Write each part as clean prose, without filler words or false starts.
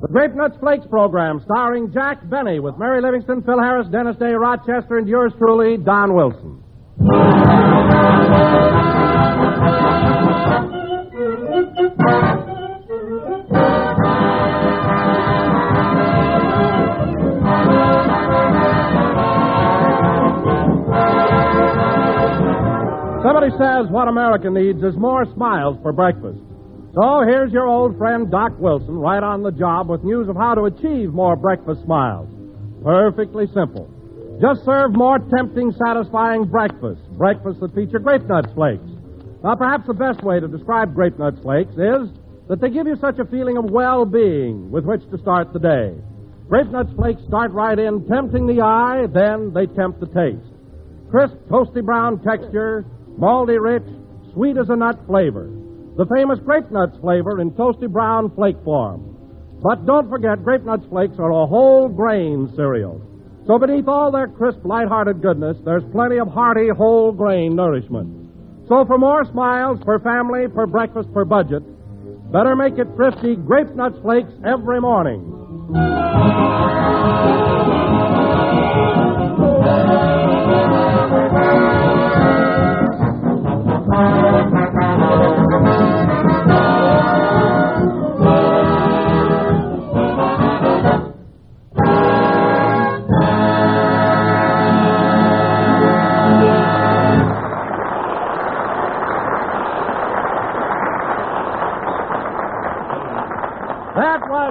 The Grape Nuts Flakes program, starring Jack Benny with Mary Livingston, Phil Harris, Dennis Day, Rochester, and yours truly, Don Wilson. Somebody says what America needs is more smiles for breakfast. So here's your old friend Doc Wilson right on the job with news of how to achieve more breakfast smiles. Perfectly simple. Just serve more tempting, satisfying breakfasts that feature Grape Nuts Flakes. Now, perhaps the best way to describe Grape Nuts Flakes is that they give you such a feeling of well-being with which to start the day. Grape Nuts Flakes start right in, tempting the eye, then they tempt the taste. Crisp, toasty brown texture, malty rich, sweet as a nut flavor. The famous Grape Nuts flavor in toasty brown flake form. But don't forget, Grape Nuts Flakes are a whole grain cereal. So beneath all their crisp, light-hearted goodness, there's plenty of hearty, whole grain nourishment. So for more smiles, per family, per breakfast, per budget, better make it thrifty Grape Nuts Flakes every morning.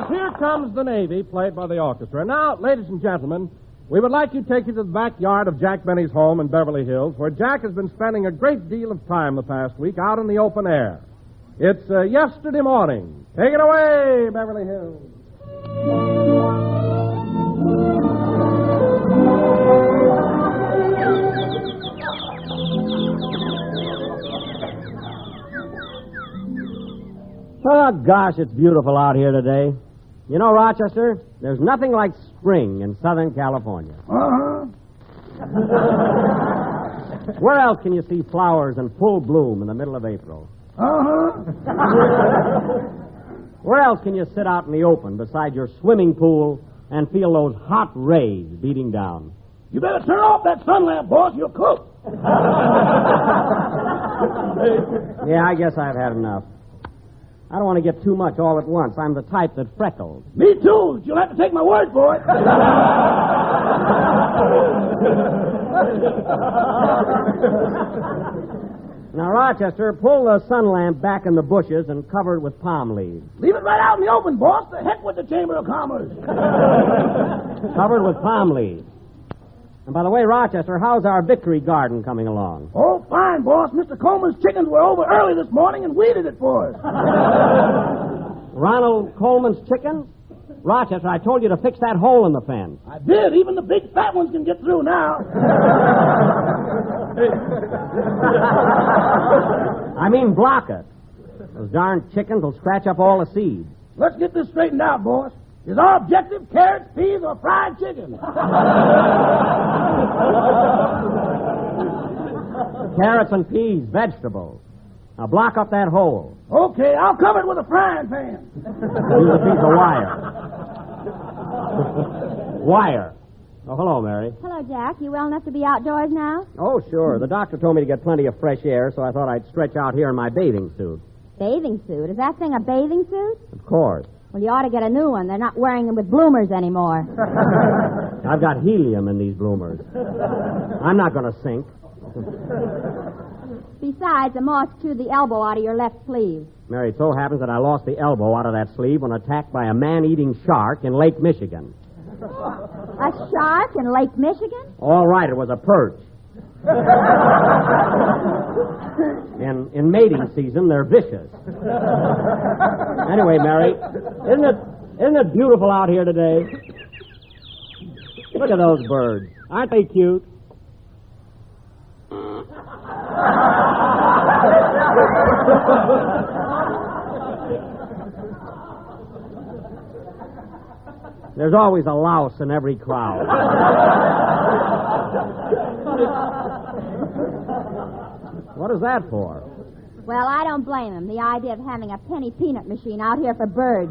Here Comes the Navy, played by the orchestra. Now, ladies and gentlemen, we would like to take you to the backyard of Jack Benny's home in Beverly Hills, where Jack has been spending a great deal of time the past week out in the open air. It's yesterday morning. Take it away, Beverly Hills. Oh, gosh, it's beautiful out here today. You know, Rochester, there's nothing like spring in Southern California. Uh-huh. Where else can you see flowers in full bloom in the middle of April? Uh-huh. Where else can you sit out in the open beside your swimming pool and feel those hot rays beating down? You better turn off that sun lamp, boss. You'll cook. Yeah, I guess I've had enough. I don't want to get too much all at once. I'm the type that freckles. Me too. You'll have to take my word for it. Now, Rochester, pull the sun lamp back in the bushes and cover it with palm leaves. Leave it right out in the open, boss. The heck with the Chamber of Commerce. Covered with palm leaves. And by the way, Rochester, how's our victory garden coming along? Oh, fine, boss. Mr. Coleman's chickens were over early this morning and weeded it for us. Ronald Coleman's chickens? Rochester, I told you to fix that hole in the fence. I did. Even the big fat ones can get through now. I mean, block it. Those darn chickens will scratch up all the seeds. Let's get this straightened out, boss. Is our objective carrots, peas, or fried chicken? Carrots and peas, vegetables. Now block up that hole. Okay, I'll cover it with a frying pan. Use a piece of wire. Wire. Oh, hello, Mary. Hello, Jack. You well enough to be outdoors now? Oh, sure. The doctor told me to get plenty of fresh air, so I thought I'd stretch out here in my bathing suit. Bathing suit? Is that thing a bathing suit? Of course. Well, you ought to get a new one. They're not wearing them with bloomers anymore. I've got helium in these bloomers. I'm not going to sink. Besides, the moth chewed the elbow out of your left sleeve. Mary, it so happens that I lost the elbow out of that sleeve when attacked by a man-eating shark in Lake Michigan. A shark in Lake Michigan? All right, it was a perch. In mating season, they're vicious. Anyway, Mary, isn't it beautiful out here today? Look at those birds. Aren't they cute? There's always a louse in every crowd. What is that for? Well, I don't blame him. The idea of having a penny peanut machine out here for birds.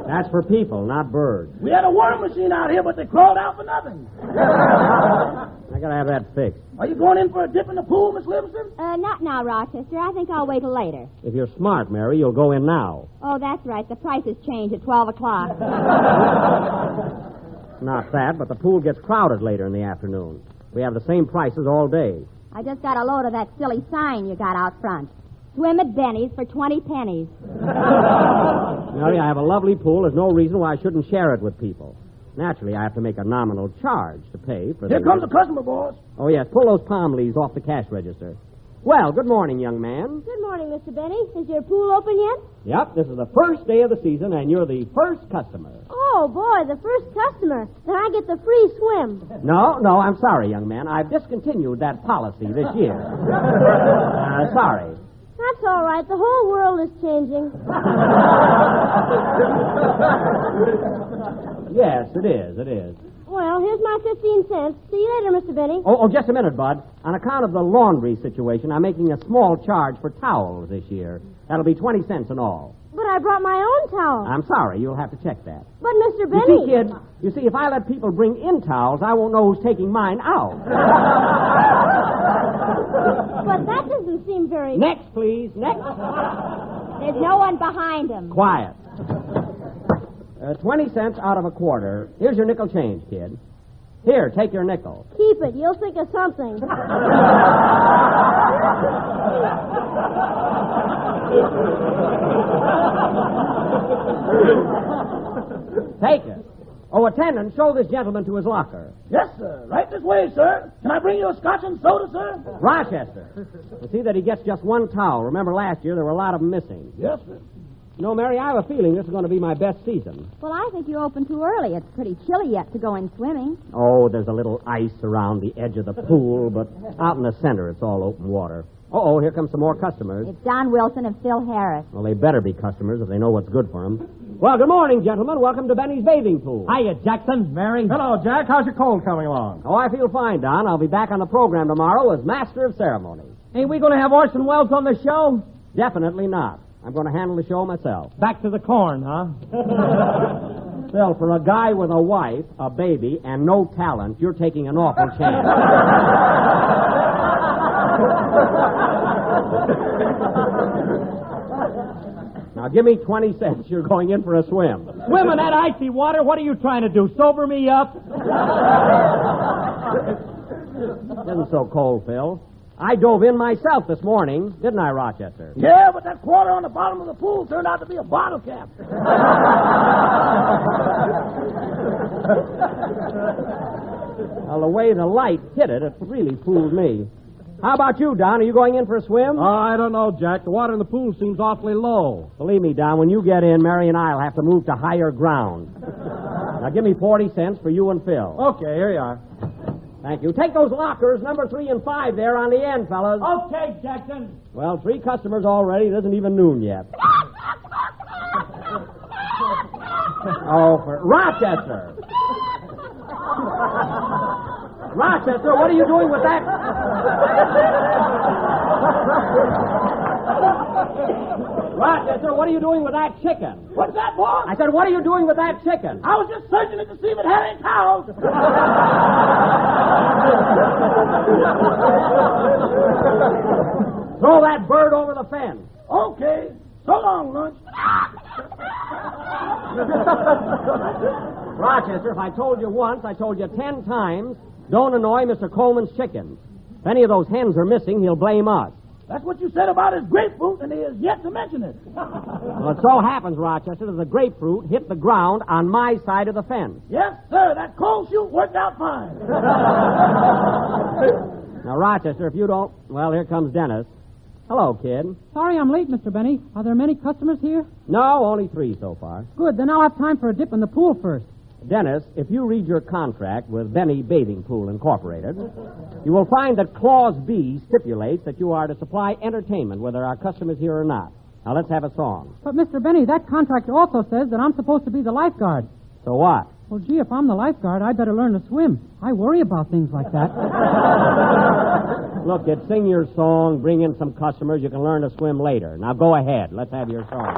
That's for people, not birds. We had a worm machine out here, but they crawled out for nothing. I gotta have that fixed. Are you going in for a dip in the pool, Miss Livingston? Not now, Rochester. I think I'll wait till later. If you're smart, Mary, you'll go in now. Oh, that's right. The prices change at 12 o'clock. Not that, but the pool gets crowded later in the afternoon. We have the same prices all day. I just got a load of that silly sign you got out front. Swim at Benny's for 20 pennies. Mary, I have a lovely pool. There's no reason why I shouldn't share it with people. Naturally, I have to make a nominal charge to pay for Here comes the customer, boss. Oh, yes. Pull those palm leaves off the cash register. Well, good morning, young man. Good morning, Mr. Benny. Is your pool open yet? Yep, this is the first day of the season, and you're the first customer. Oh, boy, the first customer. Then I get the free swim. No, I'm sorry, young man. I've discontinued that policy this year. Sorry. That's all right. The whole world is changing. Yes, it is. Well, here's my 15 cents. See you later, Mr. Benny. Oh, just a minute, Bud. On account of the laundry situation, I'm making a small charge for towels this year. That'll be 20 cents in all. But I brought my own towel. I'm sorry. You'll have to check that. But, Mr. Benny... You see, if I let people bring in towels, I won't know who's taking mine out. But that doesn't seem very... Next, please. Next. There's no one behind him. Quiet. 20 cents out of a quarter. Here's your nickel change, kid. Here, take your nickel. Keep it. You'll think of something. Take it. Oh, attendant, show this gentleman to his locker. Yes, sir. Right this way, sir. Can I bring you a scotch and soda, sir? Rochester. We'll see that he gets just one towel. Remember last year there were a lot of them missing. Yes, sir. No, Mary, I have a feeling this is going to be my best season. Well, I think you opened too early. It's pretty chilly yet to go in swimming. Oh, there's a little ice around the edge of the pool, but out in the center it's all open water. Uh-oh, here come some more customers. It's Don Wilson and Phil Harris. Well, they better be customers if they know what's good for them. Well, good morning, gentlemen. Welcome to Benny's Bathing Pool. Hiya, Jackson, Mary. Hello, Jack. How's your cold coming along? Oh, I feel fine, Don. I'll be back on the program tomorrow as Master of Ceremonies. Ain't we going to have Orson Welles on the show? Definitely not. I'm going to handle the show myself. Back to the corn, huh? Phil, for a guy with a wife, a baby, and no talent, you're taking an awful chance. Now, give me 20 cents. You're going in for a swim. Swim in that icy water? What are you trying to do, sober me up? It isn't so cold, Phil. I dove in myself this morning, didn't I, Rochester? Yeah, but that quarter on the bottom of the pool turned out to be a bottle cap. Well, the way the light hit it really fooled me. How about you, Don? Are you going in for a swim? I don't know, Jack. The water in the pool seems awfully low. Believe me, Don, when you get in, Mary and I'll have to move to higher ground. Now, give me 40 cents for you and Phil. Okay, here you are. Thank you. Take those lockers, number 3 and 5 there on the end, fellas. Okay, Jackson. Well, 3 customers already. It isn't even noon yet. Oh, for Rochester. Rochester, what are you doing with that? Rochester, what are you doing with that chicken? What's that, boss? I said, what are you doing with that chicken? I was just searching it to see if it had any towels. Throw that bird over the fence. Okay. So long, lunch. Rochester, if I told you once, I told you 10 times, don't annoy Mr. Coleman's chickens. If any of those hens are missing, he'll blame us. That's what you said about his grapefruit, and he has yet to mention it. Well, it so happens, Rochester, that the grapefruit hit the ground on my side of the fence. Yes, sir. That cold shoot worked out fine. Now, Rochester, if you don't... Well, here comes Dennis. Hello, kid. Sorry I'm late, Mr. Benny. Are there many customers here? No, only 3 so far. Good, then I'll have time for a dip in the pool first. Dennis, if you read your contract with Benny Bathing Pool Incorporated, you will find that Clause B stipulates that you are to supply entertainment, whether our customers here or not. Now, let's have a song. But, Mr. Benny, that contract also says that I'm supposed to be the lifeguard. So what? Well, gee, if I'm the lifeguard, I'd better learn to swim. I worry about things like that. Look, kid, sing your song, bring in some customers. You can learn to swim later. Now go ahead. Let's have your song.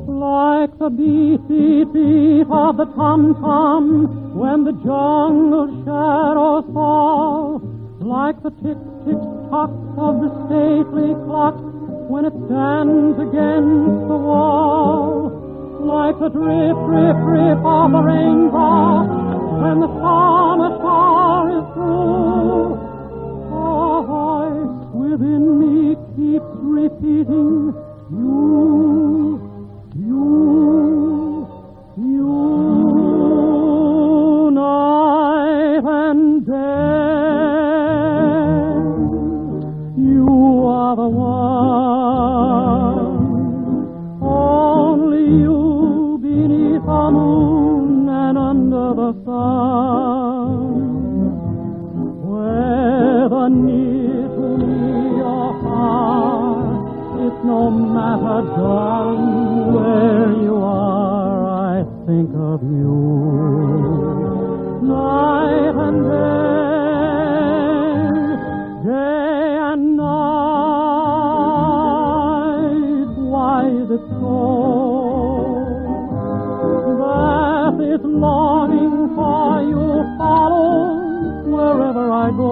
Like the beat, beat, beat of the tom-tom when the jungle shadows fall. Like the tick, tick, tock of the stately clock when it stands against the wall. Like the drip, drip, drip of a raindrop when the summer shower is through. A voice within me keeps repeating, you, night and day. You are the one, only you beneath the moon and under the sun. Whether near to me or far, it's no matter, darling, where you are, I think of you. Night and day and night. Why is it so that this longing for you follows wherever I go?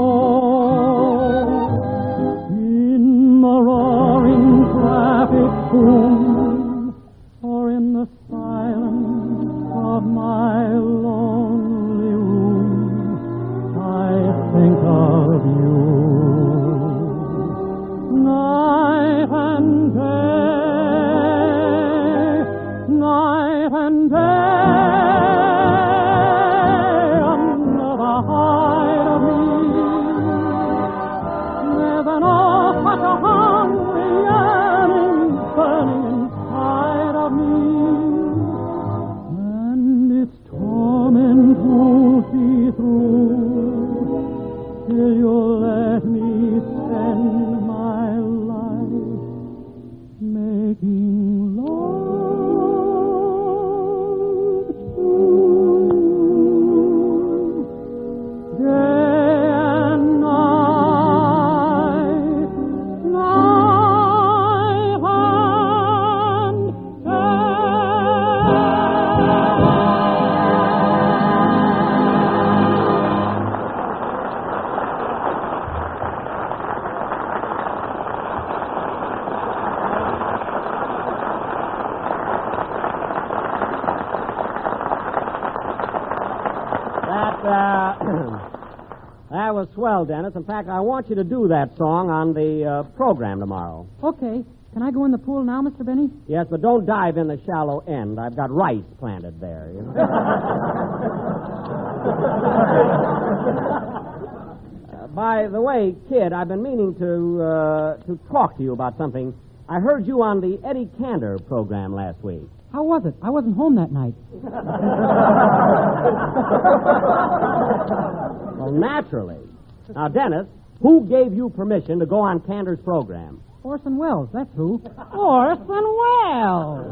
In the roaring traffic boom, or in the silence of my lonely room, I think of you. Night and day, under the hide of me. Never know such a hungry yearning burning inside of me. And its torment will see through till you let me spend my life making love to you. Day and night, night and That was swell, Dennis. In fact, I want you to do that song on the program tomorrow. Okay. Can I go in the pool now, Mr. Benny? Yes, but don't dive in the shallow end. I've got rice planted there, you know. By the way, kid, I've been meaning to talk to you about something. I heard you on the Eddie Cantor program last week. How was it? I wasn't home that night. Well, naturally. Now, Dennis, who gave you permission to go on Cantor's program? Orson Welles, that's who. Orson Welles!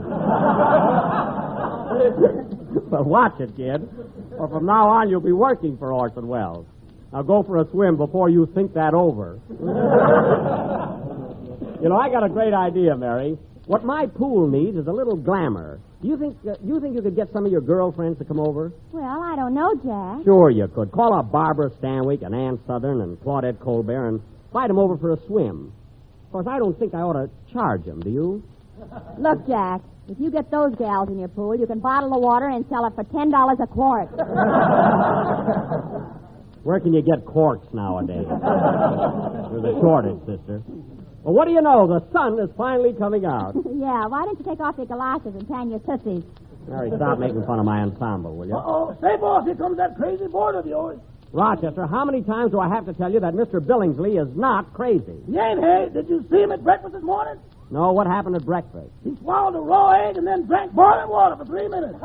Well, watch it, kid. Or from now on, you'll be working for Orson Welles. Now, go for a swim before you think that over. You know, I got a great idea, Mary. What my pool needs is a little glamour. Do you think you could get some of your girlfriends to come over? Well, I don't know, Jack. Sure you could. Call up Barbara Stanwyck and Ann Southern and Claudette Colbert and invite them over for a swim. Of course, I don't think I ought to charge them, do you? Look, Jack, if you get those gals in your pool, you can bottle the water and sell it for $10 a quart. Where can you get corks nowadays? There's a shortage, sister. Well, what do you know? The sun is finally coming out. Yeah, why don't you take off your galoshes and tan your tussies? Mary, stop making fun of my ensemble, will you? Uh-oh. Say, boss, here comes that crazy board of yours. Rochester, how many times do I have to tell you that Mr. Billingsley is not crazy? He ain't, hey? Did you see him at breakfast this morning? No, what happened at breakfast? He swallowed a raw egg and then drank boiling water for 3 minutes.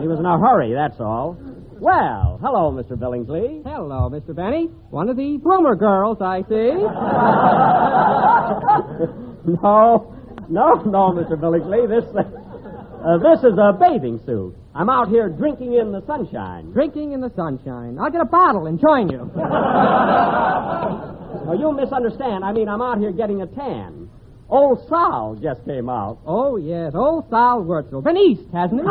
He was in a hurry, that's all. Well, hello, Mr. Billingsley. Hello, Mr. Benny. One of the Bloomer girls, I see. No, Mr. Billingsley. This is a bathing suit. I'm out here drinking in the sunshine. Drinking in the sunshine. I'll get a bottle and join you. Oh, you misunderstand. I mean, I'm out here getting a tan. Old Sal just came out. Oh, yes, old Sal Wurzel. Been east, hasn't he?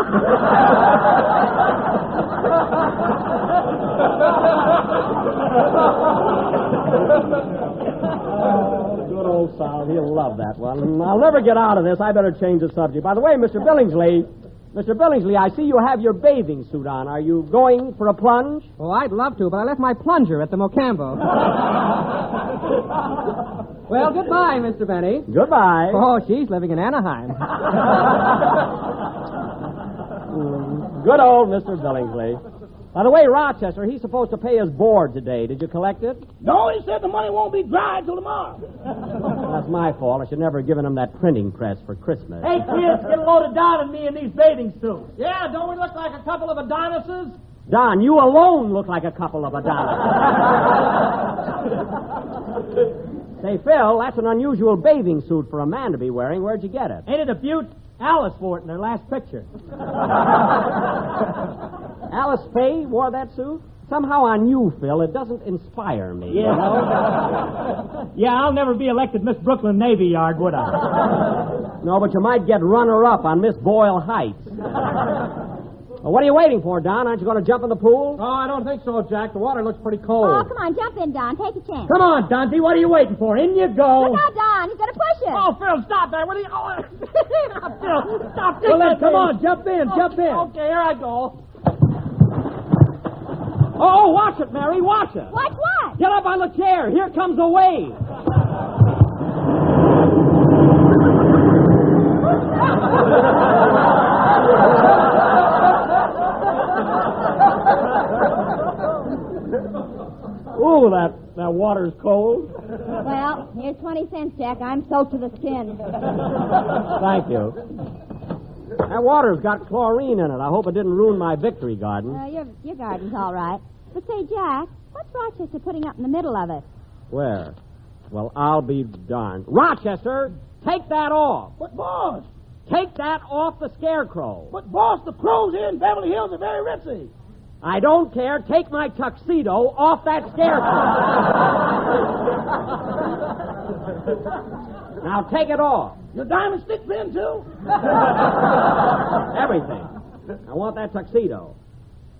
Good old Sal. He'll love that one. I'll never get out of this. I better change the subject. By the way, Mr. Billingsley, I see you have your bathing suit on. Are you going for a plunge? Oh, I'd love to, but I left my plunger at the Mocambo. Well, goodbye, Mr. Benny. Goodbye. Oh, she's living in Anaheim. Good old Mr. Billingsley. By the way, Rochester, he's supposed to pay his board today. Did you collect it? No, he said the money won't be dry till tomorrow. That's my fault. I should never have given him that printing press for Christmas. Hey, kids, get a load of Don and me in these bathing suits. Yeah, don't we look like a couple of Adonises? Don, you alone look like a couple of Adonis. Say, Phil, that's an unusual bathing suit for a man to be wearing. Where'd you get it? Ain't it a beaut? Alice wore it in their last picture. Alice Faye wore that suit? Somehow on you, Phil, it doesn't inspire me. Yeah. You know? Yeah, I'll never be elected Miss Brooklyn Navy Yard, would I? No, but you might get runner-up on Miss Boyle Heights. Well, what are you waiting for, Don? Aren't you going to jump in the pool? Oh, I don't think so, Jack. The water looks pretty cold. Oh, come on, jump in, Don. Take a chance. Come on, Dante, what are you waiting for? In you go. Look out, Don. He's going to push it. Oh, Phil, stop that. What are you... Oh, Phil, stop. Well, then, come on, jump in, jump in. Okay, here I go. Oh, watch it, Mary, watch it. Watch what? Get up on the chair. Here comes a wave. Ooh, that water's cold. Well, here's 20 cents, Jack. I'm soaked to the skin. Thank you. That water's got chlorine in it. I hope it didn't ruin my victory garden. Your garden's all right. But say, Jack, what's Rochester putting up in the middle of it? Where? Well, I'll be darned. Rochester, take that off. But, boss, Take that off the scarecrow. the crows here in Beverly Hills are very ritzy. I don't care. Take my tuxedo off that scarecrow. Now take it off. Your diamond stick pin, too? Everything. I want that tuxedo.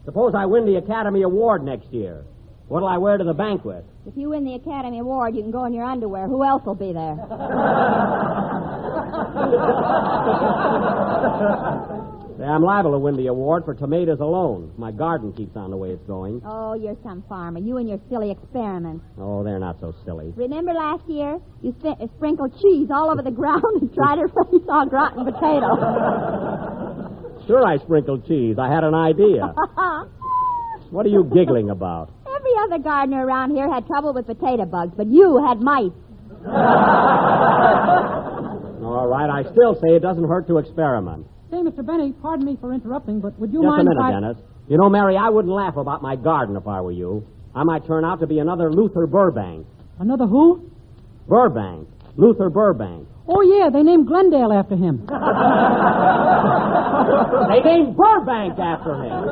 Suppose I win the Academy Award next year. What'll I wear to the banquet? If you win the Academy Award, you can go in your underwear. Who else will be there? Say, I'm liable to win the award for tomatoes alone. My garden keeps on the way it's going. Oh, you're some farmer. You and your silly experiments. Oh, they're not so silly. Remember last year? You sprinkled cheese all over the ground and tried her face on rotten potato. Sure, I sprinkled cheese. I had an idea. What are you giggling about? Every other gardener around here had trouble with potato bugs, but you had mice. All right, I still say it doesn't hurt to experiment. Say, Mr. Benny, pardon me for interrupting, but would you Just mind a if minute, I... Dennis. You know, Mary, I wouldn't laugh about my garden if I were you. I might turn out to be another Luther Burbank. Another who? Burbank. Luther Burbank. Oh, yeah, they named Glendale after him. They named Burbank after him.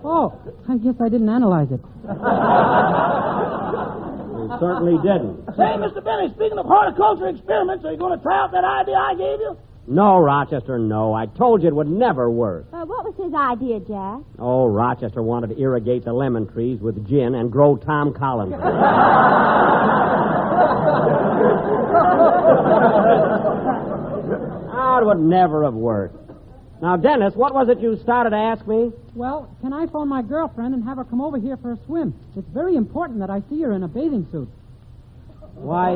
Oh, I guess I didn't analyze it. You certainly didn't. Say, Mr. Benny, speaking of horticulture experiments, are you going to try out that idea I gave you? No, Rochester, no. I told you it would never work. What was his idea, Jack? Oh, Rochester wanted to irrigate the lemon trees with gin and grow Tom Collins. It would never have worked. Now, Dennis, what was it you started to ask me? Well, can I phone my girlfriend and have her come over here for a swim? It's very important that I see her in a bathing suit. Why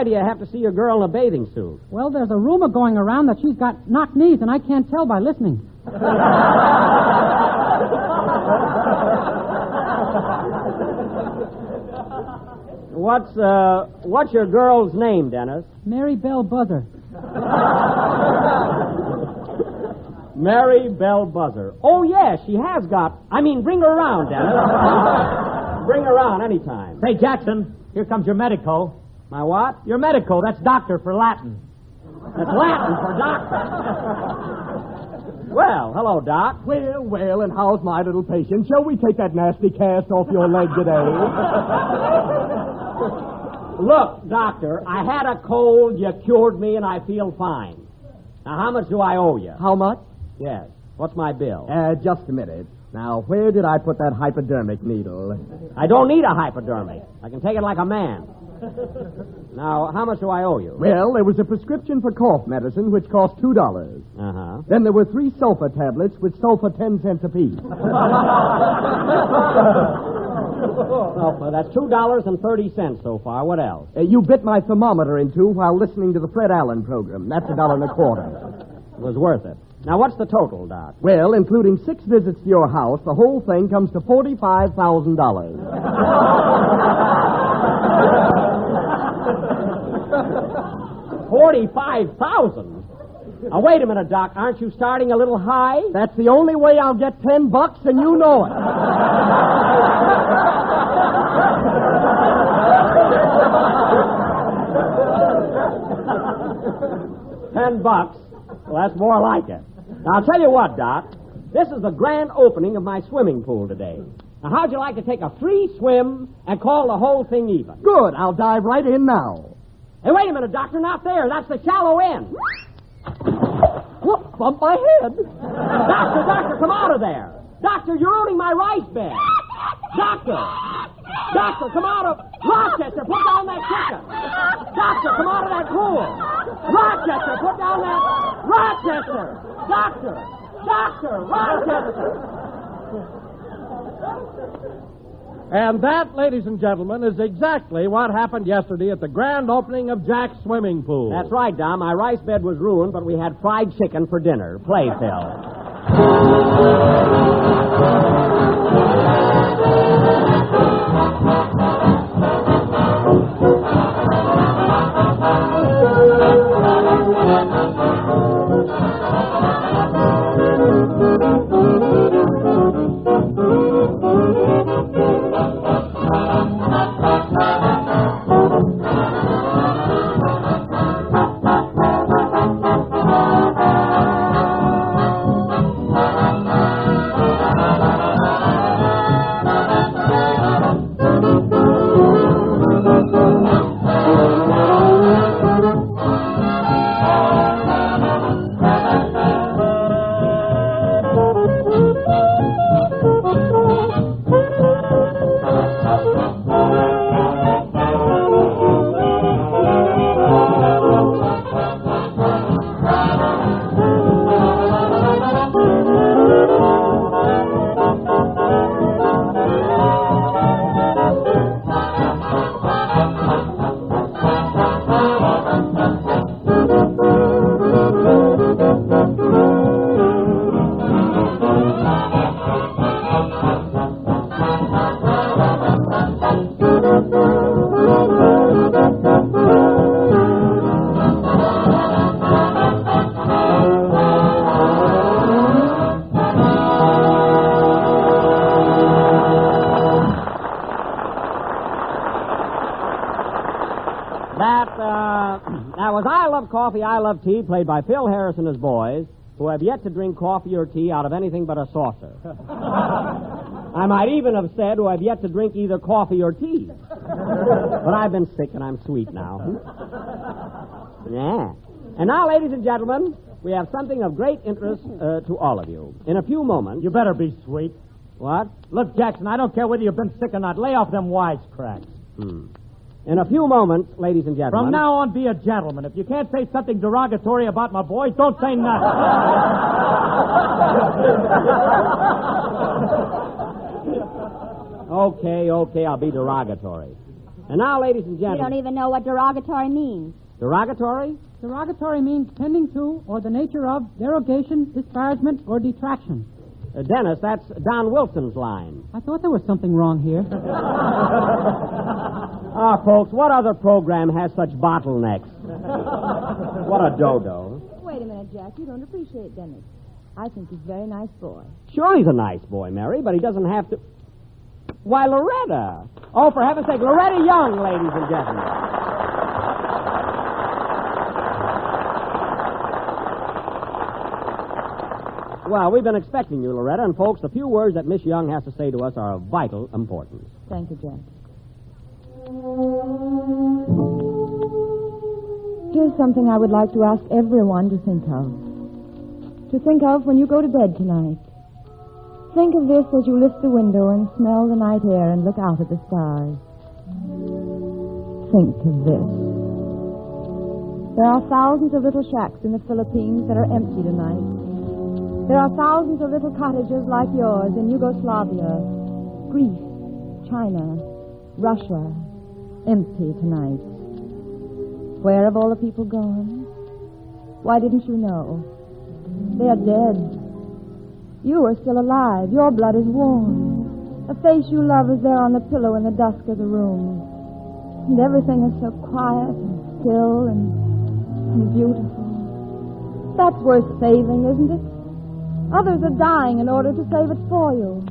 do you have to see your girl in a bathing suit? Well, there's a rumor going around that she's got knock knees, and I can't tell by listening. What's your girl's name, Dennis? Mary Bell Buzzer. Mary Bell Buzzer. Oh, yes, she has got... bring her around, Dennis. Bring her around anytime. Say, Jackson, here comes your medico. My what? Your medico, that's doctor for Latin. That's Latin for doctor. Well, hello, Doc. Well, and how's my little patient? Shall we take that nasty cast off your leg today? Look, Doctor, I had a cold, you cured me, and I feel fine. Now, how much do I owe you? How much? Yes. What's my bill? Just a minute. Now, where did I put that hypodermic needle? I don't need a hypodermic. I can take it like a man. Now, how much do I owe you? Well, there was a prescription for cough medicine, which cost $2. Uh-huh. Then there were 3 sulfur tablets, which sold for 10 cents apiece. Well, that's $2.30 so far. What else? You bit my thermometer in two while listening to the Fred Allen program. That's $1.25. It was worth it. Now, what's the total, Doc? Well, including 6 visits to your house, the whole thing comes to $45,000. $45,000? Now, wait a minute, Doc. Aren't you starting a little high? That's the only way I'll get $10, and you know it. $10? Well, that's more like it. Now, I'll tell you what, Doc. This is the grand opening of my swimming pool today. Now, how'd you like to take a free swim and call the whole thing even? Good. I'll dive right in now. Hey, wait a minute, Doctor. Not there. That's the shallow end. Whoop, bump my head. Doctor, come out of there. Doctor, you're ruining my rice bed. Doctor, come out of... Rochester, put down that chicken. Doctor, come out of that pool. Rochester, put down that... Rochester! Doctor, Rochester! And that, ladies and gentlemen, is exactly what happened yesterday at the grand opening of Jack's swimming pool. That's right, Dom. My rice bed was ruined, but we had fried chicken for dinner. Play, Phil. That was I Love Coffee, I Love Tea, played by Phil Harris and his boys, who have yet to drink coffee or tea out of anything but a saucer. I might even have said who have yet to drink either coffee or tea. But I've been sick and I'm sweet now. Yeah. And now, ladies and gentlemen, we have something of great interest to all of you. In a few moments... You better be sweet. What? Look, Jackson, I don't care whether you've been sick or not. Lay off them wisecracks. In a few moments, ladies and gentlemen... From now on, be a gentleman. If you can't say something derogatory about my boys, don't say nothing. Okay, I'll be derogatory. And now, ladies and You gentlemen... don't even know what derogatory means. Derogatory? Derogatory means tending to or the nature of derogation, disparagement, or detraction. Dennis, that's Don Wilson's line. I thought there was something wrong here. Folks, what other program has such bottlenecks? What a dodo. Wait a minute, Jack. You don't appreciate Dennis. I think he's a very nice boy. Sure, he's a nice boy, Mary, but he doesn't have to... Why, Loretta! Oh, for heaven's sake, Loretta Young, ladies and gentlemen. Well, we've been expecting you, Loretta, and folks, the few words that Miss Young has to say to us are of vital importance. Thank you, Jack. Here's something I would like to ask everyone to think of. To think of when you go to bed tonight. Think of this as you lift the window and smell the night air and look out at the stars. Think of this. There are thousands of little shacks in the Philippines that are empty tonight. There are thousands of little cottages like yours in Yugoslavia, Greece, China, Russia, empty tonight. Where have all the people gone? Why didn't you know? They are dead. You are still alive. Your blood is warm. The face you love is there on the pillow in the dusk of the room. And everything is so quiet and still and beautiful. That's worth saving, isn't it? Others are dying in order to save it for you.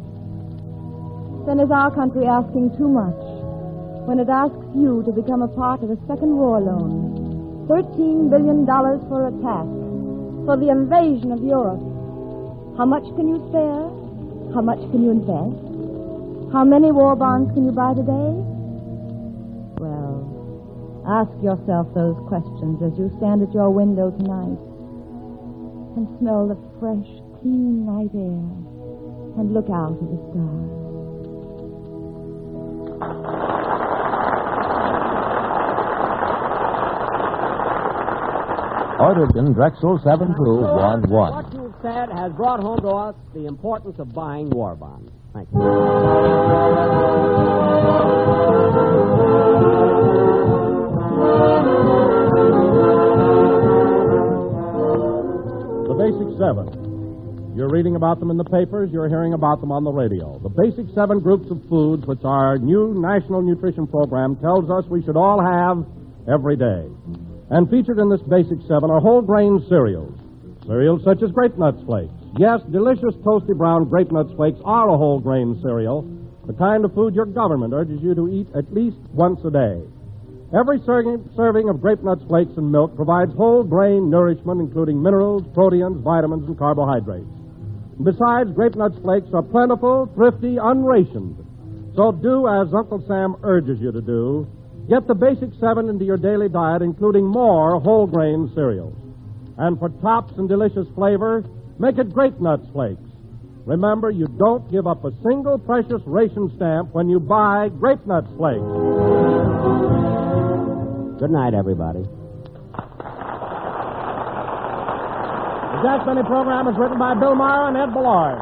Then is our country asking too much when it asks you to become a part of the second war loan? $13 billion for attack, for the invasion of Europe. How much can you spare? How much can you invest? How many war bonds can you buy today? Well, ask yourself those questions as you stand at your window tonight and smell the fresh, clean night air and look out at the stars. Ordered in Drexel 7211. What you've said has brought home to us the importance of buying war bonds. Thank you. The Basic Seven. You're reading about them in the papers. You're hearing about them on the radio. The Basic Seven groups of foods which our new National Nutrition Program tells us we should all have every day. And featured in this Basic Seven are whole grain cereals. Cereals such as Grape Nuts Flakes. Yes, delicious toasty brown Grape Nuts Flakes are a whole grain cereal, the kind of food your government urges you to eat at least once a day. Every serving of Grape Nuts Flakes and milk provides whole grain nourishment, including minerals, proteins, vitamins, and carbohydrates. Besides, Grape Nuts Flakes are plentiful, thrifty, unrationed. So do as Uncle Sam urges you to do. Get the Basic Seven into your daily diet, including more whole grain cereals. And for tops and delicious flavor, make it Grape Nuts Flakes. Remember, you don't give up a single precious ration stamp when you buy Grape Nuts Flakes. Good night, everybody. The Jack Benny program is written by Bill Maher and Ed Ballard.